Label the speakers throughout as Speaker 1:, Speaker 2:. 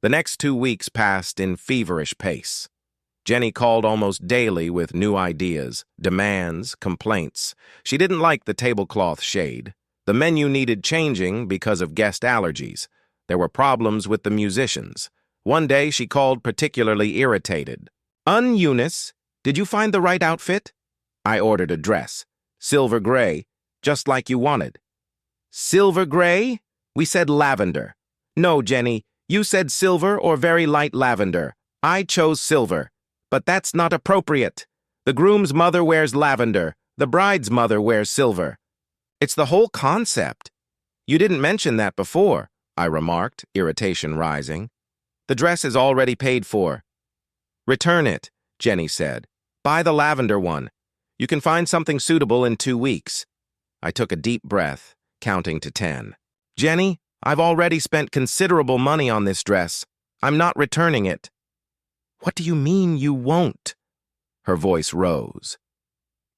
Speaker 1: The next 2 weeks passed in feverish pace. Jenny called almost daily with new ideas, demands, complaints. She didn't like the tablecloth shade. The menu needed changing because of guest allergies. There were problems with the musicians. One day she called particularly irritated. Eunice, did you find the right outfit? I ordered a dress. Silver gray, just like you wanted. Silver gray? We said lavender. No, Jenny, you said silver or very light lavender. I chose silver. But that's not appropriate. The groom's mother wears lavender. The bride's mother wears silver. It's the whole concept. You didn't mention that before, I remarked, irritation rising. The dress is already paid for. Return it, Jenny said. Buy the lavender one. You can find something suitable in 2 weeks. I took a deep breath, counting to 10. Jenny, I've already spent considerable money on this dress. I'm not returning it. What do you mean you won't? Her voice rose.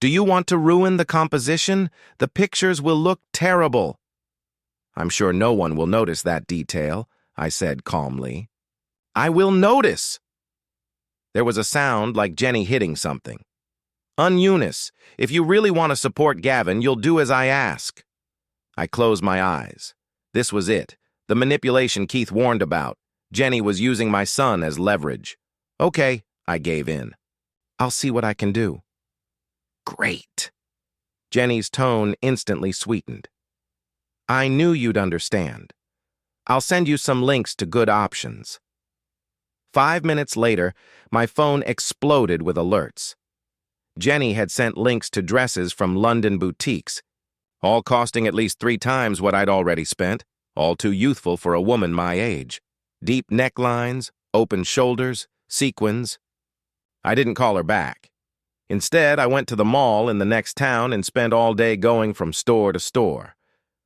Speaker 1: Do you want to ruin the composition? The pictures will look terrible. I'm sure no one will notice that detail, I said calmly. I will notice. There was a sound like Jenny hitting something. Eunice, if you really want to support Gavin, you'll do as I ask. I closed my eyes. This was it, the manipulation Keith warned about. Jenny was using my son as leverage. Okay, I gave in. I'll see what I can do. Great. Jenny's tone instantly sweetened. I knew you'd understand. I'll send you some links to good options. 5 minutes later, my phone exploded with alerts. Jenny had sent links to dresses from London boutiques, all costing at least 3 times what I'd already spent, all too youthful for a woman my age. Deep necklines, open shoulders, sequins. I didn't call her back. Instead, I went to the mall in the next town and spent all day going from store to store.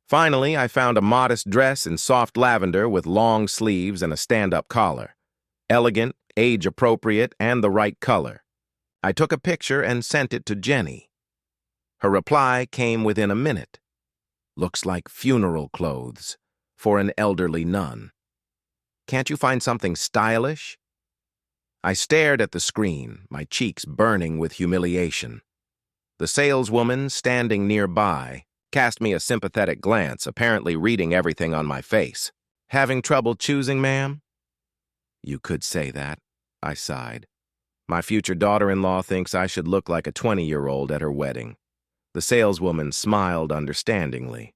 Speaker 1: Finally, I found a modest dress in soft lavender with long sleeves and a stand-up collar. Elegant, age-appropriate, and the right color. I took a picture and sent it to Jenny. Her reply came within a minute. Looks like funeral clothes for an elderly nun. Can't you find something stylish? I stared at the screen, my cheeks burning with humiliation. The saleswoman, standing nearby, cast me a sympathetic glance, apparently reading everything on my face. Having trouble choosing, ma'am? You could say that, I sighed. My future daughter-in-law thinks I should look like a 20-year-old at her wedding. The saleswoman smiled understandingly.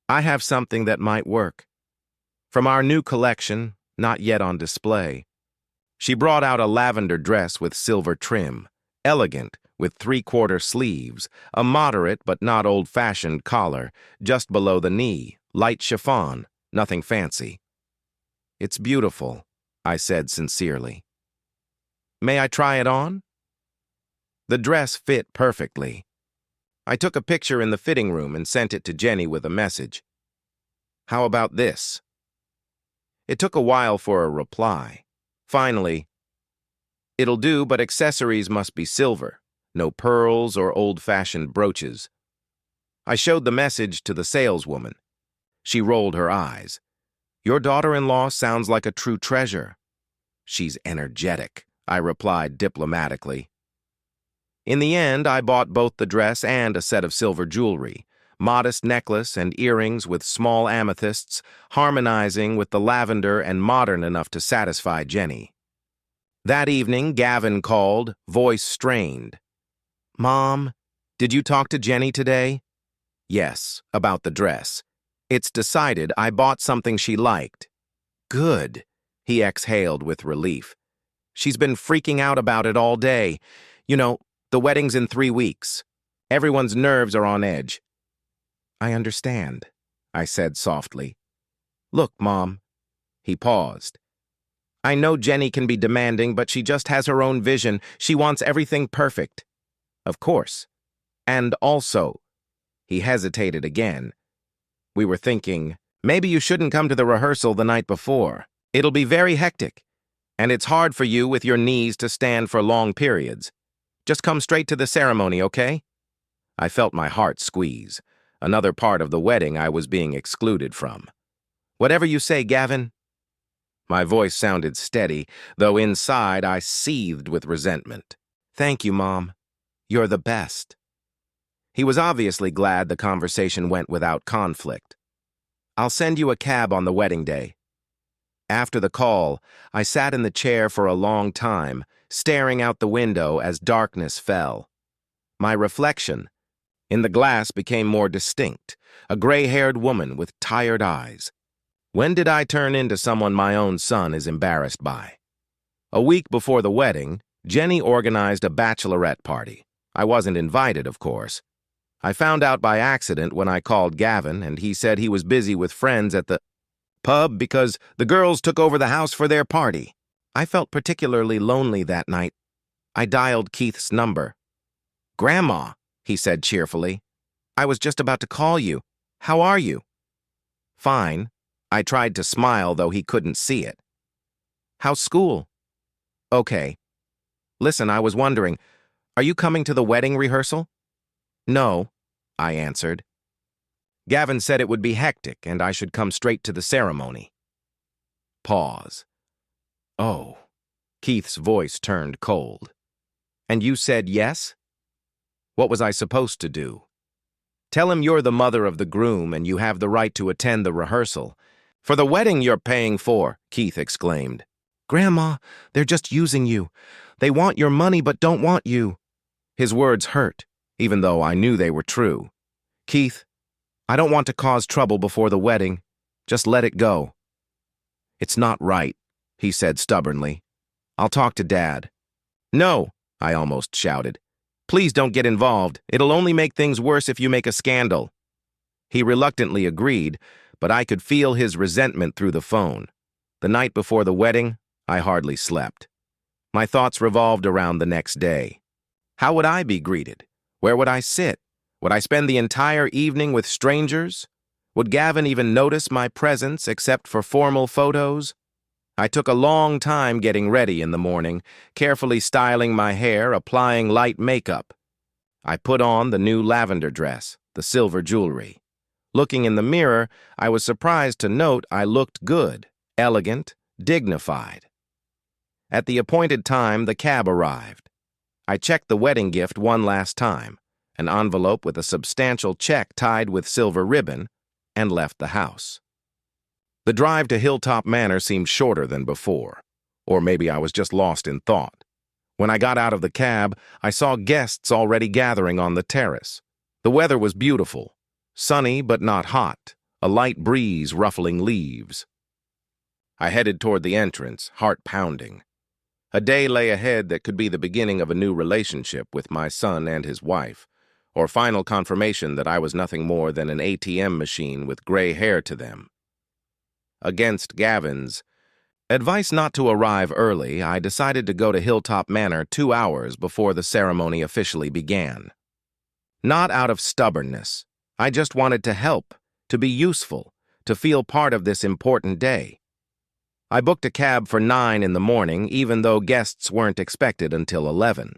Speaker 1: I have something that might work. From our new collection, not yet on display. She brought out a lavender dress with silver trim, elegant, with 3/4 sleeves, a moderate but not old-fashioned collar, just below the knee, light chiffon, nothing fancy. It's beautiful, I said sincerely. May I try it on? The dress fit perfectly. I took a picture in the fitting room and sent it to Jenny with a message. How about this? It took a while for a reply. Finally, it'll do, but accessories must be silver. No pearls or old-fashioned brooches. I showed the message to the saleswoman. She rolled her eyes. Your daughter-in-law sounds like a true treasure. She's energetic, I replied diplomatically. In the end, I bought both the dress and a set of silver jewelry, modest necklace and earrings with small amethysts, harmonizing with the lavender and modern enough to satisfy Jenny. That evening, Gavin called, voice strained. Mom, did you talk to Jenny today? Yes, about the dress. It's decided. I bought something she liked. Good, he exhaled with relief. She's been freaking out about it all day. You know, the wedding's in 3 weeks. Everyone's nerves are on edge. I understand, I said softly. Look, Mom. He paused. I know Jenny can be demanding, but she just has her own vision. She wants everything perfect. Of course. And also, he hesitated again. We were thinking, maybe you shouldn't come to the rehearsal the night before. It'll be very hectic, and it's hard for you with your knees to stand for long periods. Just come straight to the ceremony, okay? I felt my heart squeeze. Another part of the wedding I was being excluded from. Whatever you say, Gavin. My voice sounded steady, though inside I seethed with resentment. "Thank you, Mom. You're the best." He was obviously glad the conversation went without conflict. "I'll send you a cab on the wedding day." After the call, I sat in the chair for a long time, staring out the window as darkness fell. My reflection in the glass became more distinct, a gray-haired woman with tired eyes. When did I turn into someone my own son is embarrassed by? A week before the wedding, Jenny organized a bachelorette party. I wasn't invited, of course. I found out by accident when I called Gavin, and he said he was busy with friends at the pub because the girls took over the house for their party. I felt particularly lonely that night. I dialed Keith's number. "Grandma," he said cheerfully. "I was just about to call you. How are you?" "Fine." I tried to smile, though he couldn't see it. "How's school?" "Okay. Listen, I was wondering, are you coming to the wedding rehearsal?" "No," I answered. Gavin said it would be hectic and I should come straight to the ceremony. Pause. "Oh." Keith's voice turned cold. "And you said yes?" What was I supposed to do? "Tell him you're the mother of the groom and you have the right to attend the rehearsal. For the wedding you're paying for," Keith exclaimed. "Grandma, they're just using you. They want your money but don't want you." His words hurt, even though I knew they were true. "Keith, I don't want to cause trouble before the wedding. Just let it go." "It's not right," he said stubbornly. "I'll talk to Dad." "No," I almost shouted. "Please don't get involved. It'll only make things worse if you make a scandal." He reluctantly agreed, but I could feel his resentment through the phone. The night before the wedding, I hardly slept. My thoughts revolved around the next day. How would I be greeted? Where would I sit? Would I spend the entire evening with strangers? Would Gavin even notice my presence except for formal photos? I took a long time getting ready in the morning, carefully styling my hair, applying light makeup. I put on the new lavender dress, the silver jewelry. Looking in the mirror, I was surprised to note I looked good, elegant, dignified. At the appointed time, the cab arrived. I checked the wedding gift one last time, an envelope with a substantial check tied with silver ribbon, and left the house. The drive to Hilltop Manor seemed shorter than before, or maybe I was just lost in thought. When I got out of the cab, I saw guests already gathering on the terrace. The weather was beautiful, sunny but not hot, a light breeze ruffling leaves. I headed toward the entrance, heart pounding. A day lay ahead that could be the beginning of a new relationship with my son and his wife, or final confirmation that I was nothing more than an ATM machine with gray hair to them. Against Gavin's advice not to arrive early, I decided to go to Hilltop Manor 2 hours before the ceremony officially began. Not out of stubbornness. I just wanted to help, to be useful, to feel part of this important day. I booked a cab for 9 in the morning, even though guests weren't expected until 11.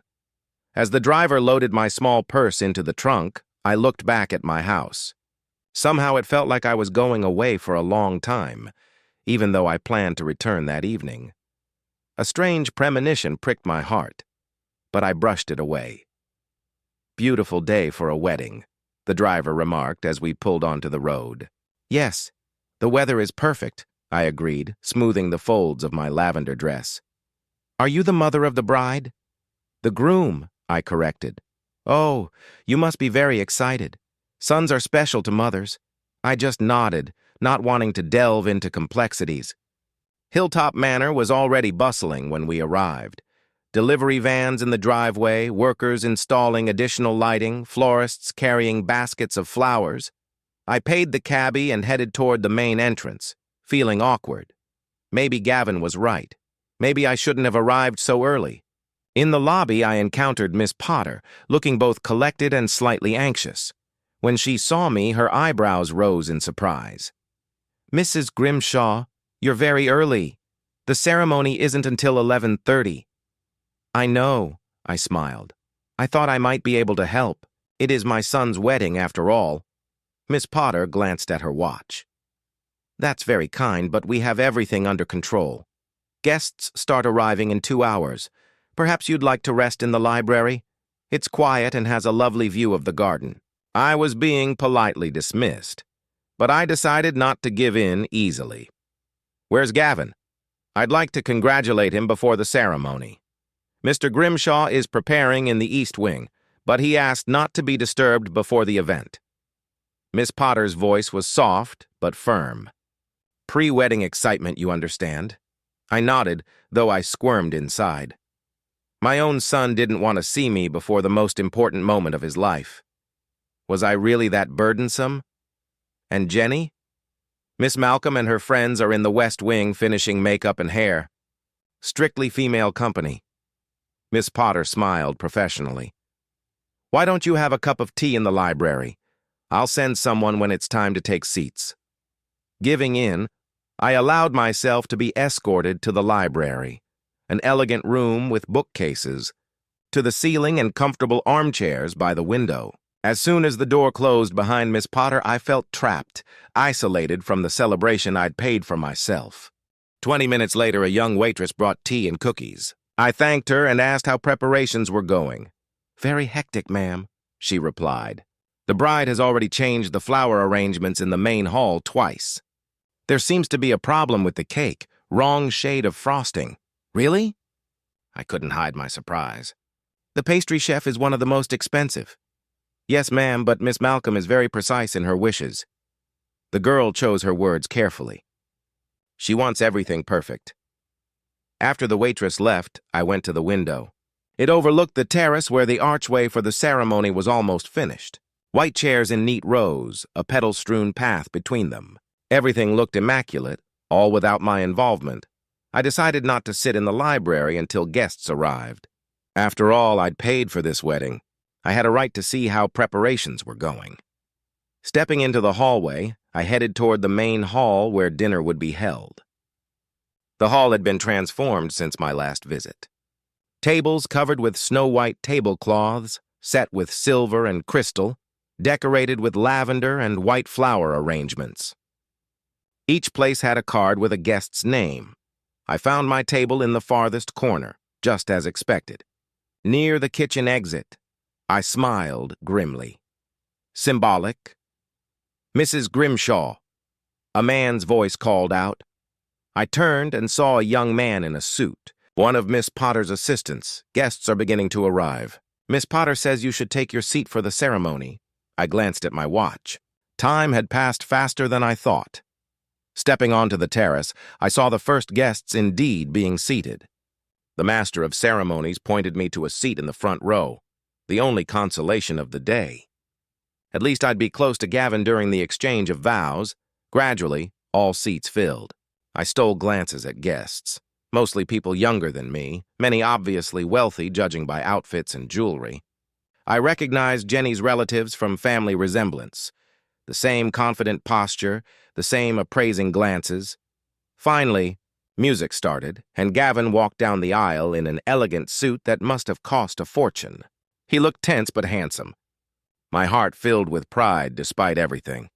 Speaker 1: As the driver loaded my small purse into the trunk, I looked back at my house. Somehow it felt like I was going away for a long time, even though I planned to return that evening. A strange premonition pricked my heart, but I brushed it away. "Beautiful day for a wedding," the driver remarked as we pulled onto the road. "Yes, the weather is perfect," I agreed, smoothing the folds of my lavender dress. "Are you the mother of the bride?" "The groom," I corrected. "Oh, you must be very excited. Sons are special to mothers." I just nodded, not wanting to delve into complexities. Hilltop Manor was already bustling when we arrived. Delivery vans in the driveway, workers installing additional lighting, florists carrying baskets of flowers. I paid the cabbie and headed toward the main entrance, feeling awkward. Maybe Gavin was right. Maybe I shouldn't have arrived so early. In the lobby, I encountered Miss Potter, looking both collected and slightly anxious. When she saw me, her eyebrows rose in surprise. "Mrs. Grimshaw, you're very early. The ceremony isn't until 11:30. "I know," I smiled. "I thought I might be able to help. It is my son's wedding, after all." Miss Potter glanced at her watch. That's very kind, but we have everything under control. Guests start arriving in 2 hours. Perhaps you'd like to rest in the library? It's quiet and has a lovely view of the garden. I was being politely dismissed, but I decided not to give in easily. Where's Gavin? I'd like to congratulate him before the ceremony. Mr. Grimshaw is preparing in the East Wing, but he asked not to be disturbed before the event. Miss Potter's voice was soft but firm. Pre-wedding excitement, you understand? I nodded, though I squirmed inside. My own son didn't want to see me before the most important moment of his life. Was I really that burdensome? And Jenny? Miss Malcolm and her friends are in the West Wing finishing makeup and hair. Strictly female company. Miss Potter smiled professionally. Why don't you have a cup of tea in the library? I'll send someone when it's time to take seats. Giving in, I allowed myself to be escorted to the library, an elegant room with bookcases, to the ceiling and comfortable armchairs by the window. As soon as the door closed behind Miss Potter, I felt trapped, isolated from the celebration I'd paid for myself. 20 minutes later, a young waitress brought tea and cookies. I thanked her and asked how preparations were going. Very hectic, ma'am, she replied. The bride has already changed the flower arrangements in the main hall twice. There seems to be a problem with the cake, wrong shade of frosting. Really? I couldn't hide my surprise. The pastry chef is one of the most expensive. Yes, ma'am, but Miss Malcolm is very precise in her wishes. The girl chose her words carefully. She wants everything perfect. After the waitress left, I went to the window. It overlooked the terrace where the archway for the ceremony was almost finished. White chairs in neat rows, a petal-strewn path between them. Everything looked immaculate, all without my involvement. I decided not to sit in the library until guests arrived. After all, I'd paid for this wedding. I had a right to see how preparations were going. Stepping into the hallway, I headed toward the main hall where dinner would be held. The hall had been transformed since my last visit. Tables covered with snow-white tablecloths, set with silver and crystal, decorated with lavender and white flower arrangements. Each place had a card with a guest's name. I found my table in the farthest corner, just as expected. Near the kitchen exit, I smiled grimly. Symbolic. Mrs. Grimshaw. A man's voice called out. I turned and saw a young man in a suit, one of Miss Potter's assistants. Guests are beginning to arrive. Miss Potter says you should take your seat for the ceremony. I glanced at my watch. Time had passed faster than I thought. Stepping onto the terrace, I saw the first guests indeed being seated. The master of ceremonies pointed me to a seat in the front row, the only consolation of the day. At least I'd be close to Gavin during the exchange of vows. Gradually, all seats filled. I stole glances at guests, mostly people younger than me, many obviously wealthy judging by outfits and jewelry. I recognized Jenny's relatives from family resemblance. The same confident posture, the same appraising glances. Finally, music started, and Gavin walked down the aisle in an elegant suit that must have cost a fortune. He looked tense but handsome. My heart filled with pride despite everything.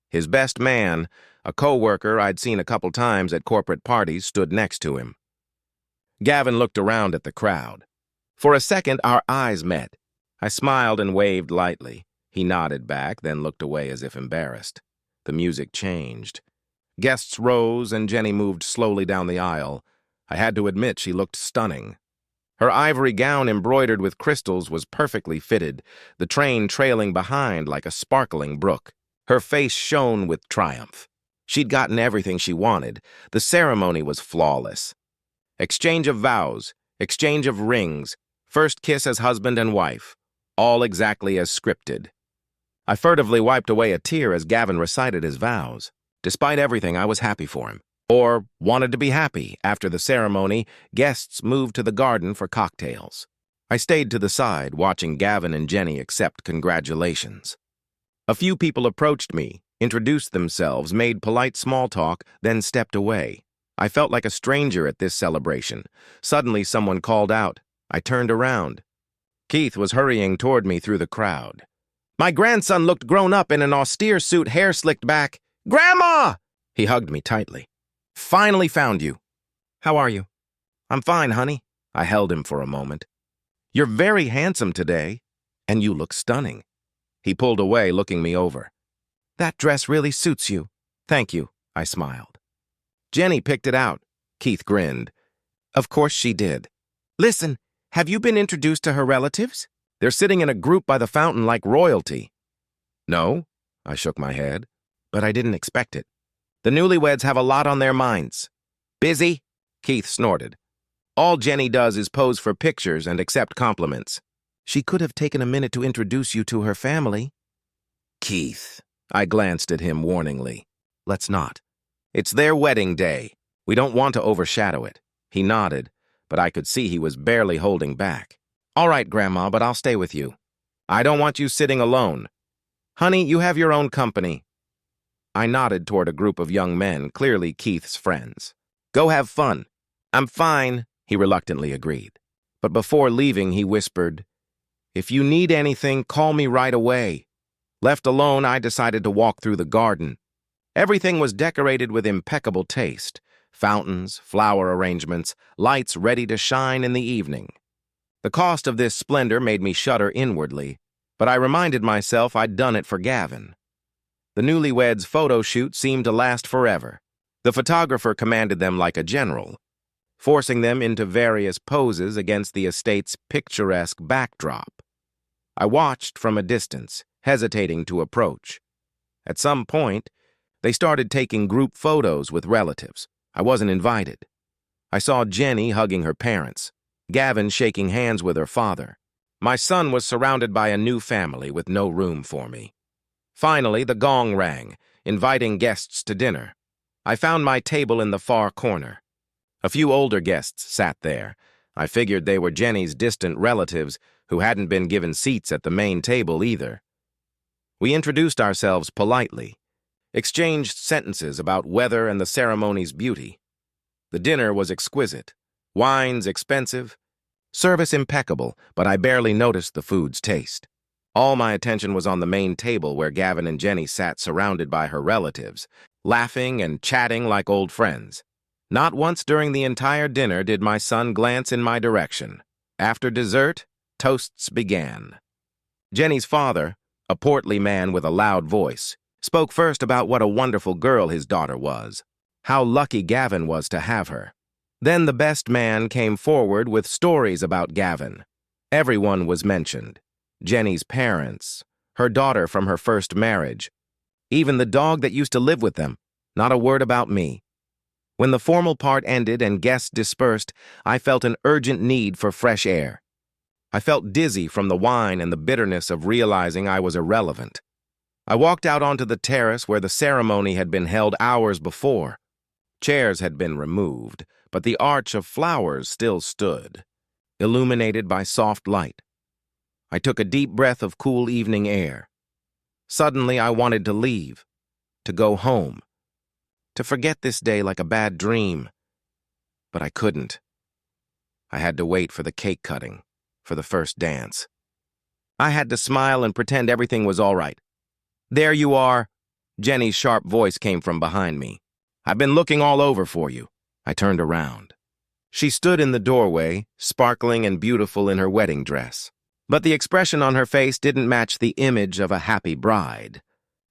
Speaker 1: His best man, a co-worker I'd seen a couple times at corporate parties, stood next to him. Gavin looked around at the crowd. For a second, our eyes met. I smiled and waved lightly. He nodded back, then looked away as if embarrassed. The music changed. Guests rose, and Jenny moved slowly down the aisle. I had to admit she looked stunning. Her ivory gown embroidered with crystals was perfectly fitted, the train trailing behind like a sparkling brook. Her face shone with triumph. She'd gotten everything she wanted. The ceremony was flawless. Exchange of vows, exchange of rings, first kiss as husband and wife, all exactly as scripted. I furtively wiped away a tear as Gavin recited his vows. Despite everything, I was happy for him. Or wanted to be happy. After the ceremony, guests moved to the garden for cocktails. I stayed to the side, watching Gavin and Jenny accept congratulations. A few people approached me, introduced themselves, made polite small talk, then stepped away. I felt like a stranger at this celebration. Suddenly, someone called out. I turned around. Keith was hurrying toward me through the crowd. My grandson looked grown up in an austere suit, hair slicked back. "Grandma!" He hugged me tightly. Finally found you. How are you? I'm fine, honey. I held him for a moment. You're very handsome today, and you look stunning. He pulled away, looking me over. That dress really suits you. Thank you, I smiled. Jenny picked it out. Keith grinned. Of course she did. Listen, have you been introduced to her relatives? They're sitting in a group by the fountain like royalty. No, I shook my head, but I didn't expect it. The newlyweds have a lot on their minds. Busy? Keith snorted. All Jenny does is pose for pictures and accept compliments. She could have taken a minute to introduce you to her family. Keith, I glanced at him warningly. Let's not. It's their wedding day. We don't want to overshadow it. He nodded, but I could see he was barely holding back. All right, Grandma, but I'll stay with you. I don't want you sitting alone. Honey, you have your own company. I nodded toward a group of young men, clearly Keith's friends. Go have fun. I'm fine, he reluctantly agreed. But before leaving, he whispered, If you need anything, call me right away. Left alone, I decided to walk through the garden. Everything was decorated with impeccable taste. Fountains, flower arrangements, lights ready to shine in the evening. The cost of this splendor made me shudder inwardly, but I reminded myself I'd done it for Gavin. The newlyweds' photo shoot seemed to last forever. The photographer commanded them like a general, forcing them into various poses against the estate's picturesque backdrop. I watched from a distance, hesitating to approach. At some point, they started taking group photos with relatives. I wasn't invited. I saw Jenny hugging her parents, Gavin shaking hands with her father. My son was surrounded by a new family with no room for me. Finally, the gong rang, inviting guests to dinner. I found my table in the far corner. A few older guests sat there. I figured they were Jenny's distant relatives who hadn't been given seats at the main table either. We introduced ourselves politely, exchanged sentences about weather and the ceremony's beauty. The dinner was exquisite, wines expensive, service impeccable, but I barely noticed the food's taste. All my attention was on the main table where Gavin and Jenny sat surrounded by her relatives, laughing and chatting like old friends. Not once during the entire dinner did my son glance in my direction. After dessert, toasts began. Jenny's father, a portly man with a loud voice, spoke first about what a wonderful girl his daughter was, how lucky Gavin was to have her. Then the best man came forward with stories about Gavin. Everyone was mentioned. Jenny's parents, her daughter from her first marriage, even the dog that used to live with them. Not a word about me. When the formal part ended and guests dispersed, I felt an urgent need for fresh air. I felt dizzy from the wine and the bitterness of realizing I was irrelevant. I walked out onto the terrace where the ceremony had been held hours before. Chairs had been removed, but the arch of flowers still stood, illuminated by soft light. I took a deep breath of cool evening air. Suddenly, I wanted to leave, to go home, to forget this day like a bad dream. But I couldn't. I had to wait for the cake cutting, for the first dance. I had to smile and pretend everything was all right. There you are. Jenny's sharp voice came from behind me. I've been looking all over for you. I turned around. She stood in the doorway, sparkling and beautiful in her wedding dress. But the expression on her face didn't match the image of a happy bride.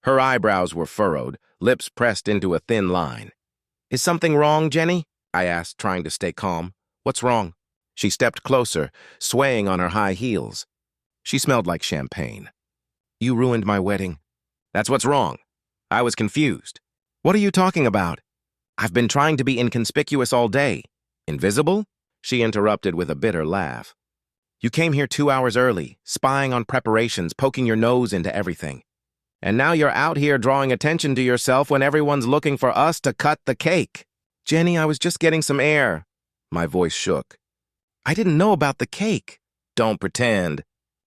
Speaker 1: Her eyebrows were furrowed, lips pressed into a thin line. Is something wrong, Jenny? I asked, trying to stay calm. What's wrong? She stepped closer, swaying on her high heels. She smelled like champagne. You ruined my wedding. That's what's wrong. I was confused. What are you talking about? I've been trying to be inconspicuous all day. Invisible? She interrupted with a bitter laugh. You came here 2 hours early, spying on preparations, poking your nose into everything. And now you're out here drawing attention to yourself when everyone's looking for us to cut the cake. Jenny, I was just getting some air. My voice shook. I didn't know about the cake. Don't pretend.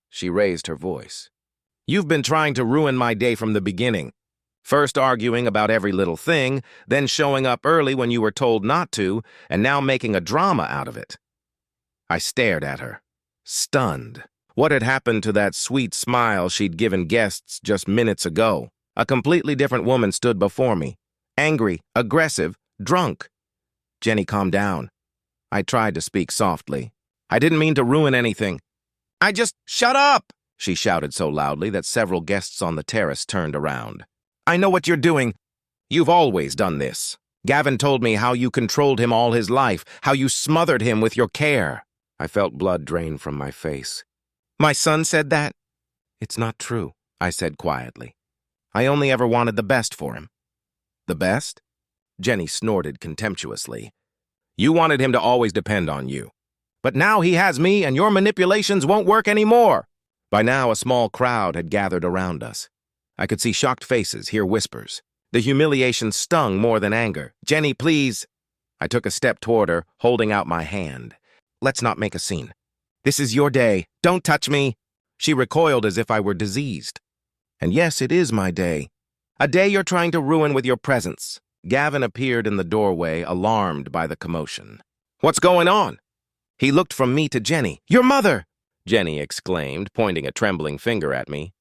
Speaker 1: She raised her voice. You've been trying to ruin my day from the beginning. First arguing about every little thing, then showing up early when you were told not to, and now making a drama out of it. I stared at her, stunned. What had happened to that sweet smile she'd given guests just minutes ago? A completely different woman stood before me, Angry, aggressive, drunk. Jenny, calm down. I tried to speak softly. I didn't mean to ruin anything. Shut up! She shouted so loudly that several guests on the terrace turned around. I know what you're doing. You've always done this. Gavin told me how you controlled him all his life, how you smothered him with your care. I felt blood drain from my face. My son said that? It's not true, I said quietly. I only ever wanted the best for him. The best? Jenny snorted contemptuously. You wanted him to always depend on you. But now he has me, and your manipulations won't work anymore. By now, a small crowd had gathered around us. I could see shocked faces, hear whispers. The humiliation stung more than anger. Jenny, please. I took a step toward her, holding out my hand. Let's not make a scene. This is your day. Don't touch me. She recoiled as if I were diseased. And yes, it is my day. A day you're trying to ruin with your presence. Gavin appeared in the doorway, alarmed by the commotion. What's going on? He looked from me to Jenny. Your mother! Jenny exclaimed, pointing a trembling finger at me.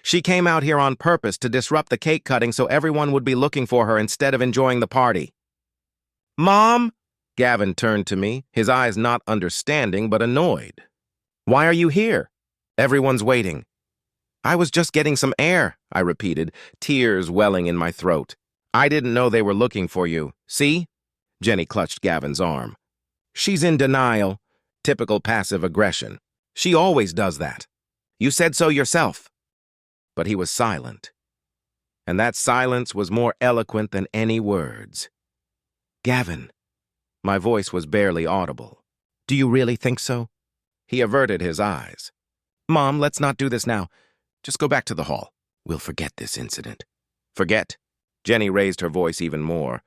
Speaker 1: She came out here on purpose to disrupt the cake cutting so everyone would be looking for her instead of enjoying the party. Mom? Gavin turned to me, his eyes not understanding but annoyed. Why are you here? Everyone's waiting. I was just getting some air, I repeated, tears welling in my throat. I didn't know they were looking for you. See? Jenny clutched Gavin's arm. She's in denial. Typical passive aggression. She always does that. You said so yourself. But he was silent. And that silence was more eloquent than any words. Gavin. My voice was barely audible. Do you really think so? He averted his eyes. Mom, let's not do this now. Just go back to the hall. We'll forget this incident. Forget? Jenny raised her voice even more.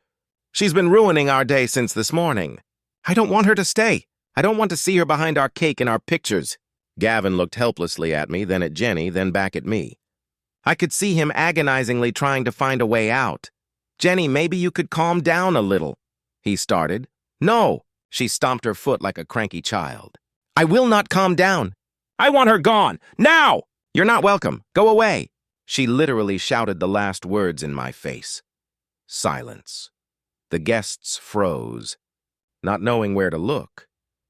Speaker 1: She's been ruining our day since this morning. I don't want her to stay. I don't want to see her behind our cake and our pictures. Gavin looked helplessly at me, then at Jenny, then back at me. I could see him agonizingly trying to find a way out. Jenny, maybe you could calm down a little. He started. No! She stomped her foot like a cranky child. I will not calm down. I want her gone. Now! You're not welcome. Go away. She literally shouted the last words in my face. Silence. The guests froze. Not knowing where to look,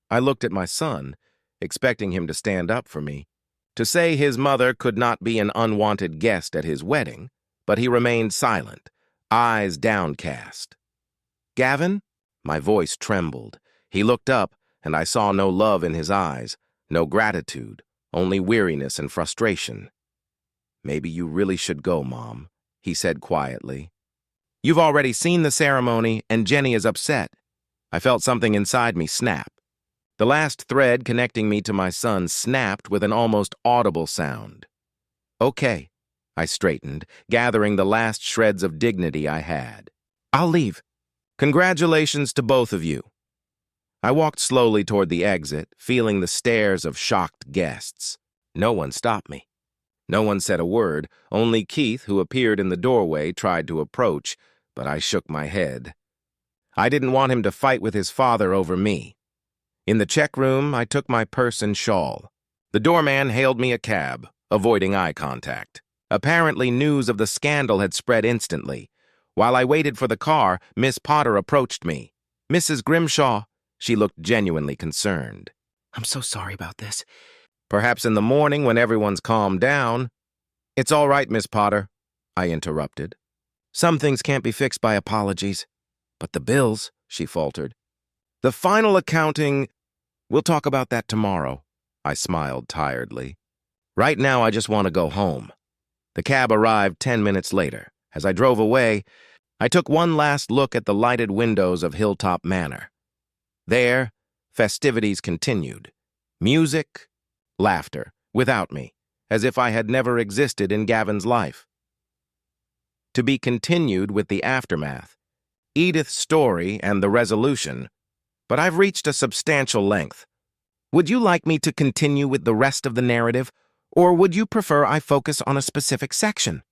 Speaker 1: I looked at my son, expecting him to stand up for me, to say his mother could not be an unwanted guest at his wedding, but he remained silent, eyes downcast. Gavin? My voice trembled. He looked up, and I saw no love in his eyes, no gratitude, only weariness and frustration. Maybe you really should go, Mom, he said quietly. You've already seen the ceremony, and Jenny is upset. I felt something inside me snap. The last thread connecting me to my son snapped with an almost audible sound. Okay, I straightened, gathering the last shreds of dignity I had. I'll leave. Congratulations to both of you. I walked slowly toward the exit, feeling the stares of shocked guests. No one stopped me. No one said a word, only Keith, who appeared in the doorway, tried to approach, but I shook my head. I didn't want him to fight with his father over me. In the check room, I took my purse and shawl. The doorman hailed me a cab, avoiding eye contact. Apparently, news of the scandal had spread instantly. While I waited for the car, Miss Potter approached me. Mrs. Grimshaw, she looked genuinely concerned. I'm so sorry about this. Perhaps in the morning when everyone's calmed down. It's all right, Miss Potter, I interrupted. Some things can't be fixed by apologies. But the bills, she faltered. The final accounting, we'll talk about that tomorrow, I smiled tiredly. Right now, I just want to go home. The cab arrived 10 minutes later. As I drove away, I took one last look at the lighted windows of Hilltop Manor. There, festivities continued. Music, laughter, without me, as if I had never existed in Gavin's life. To be continued with the aftermath, Edith's story and the resolution, but I've reached a substantial length. Would you like me to continue with the rest of the narrative, or would you prefer I focus on a specific section?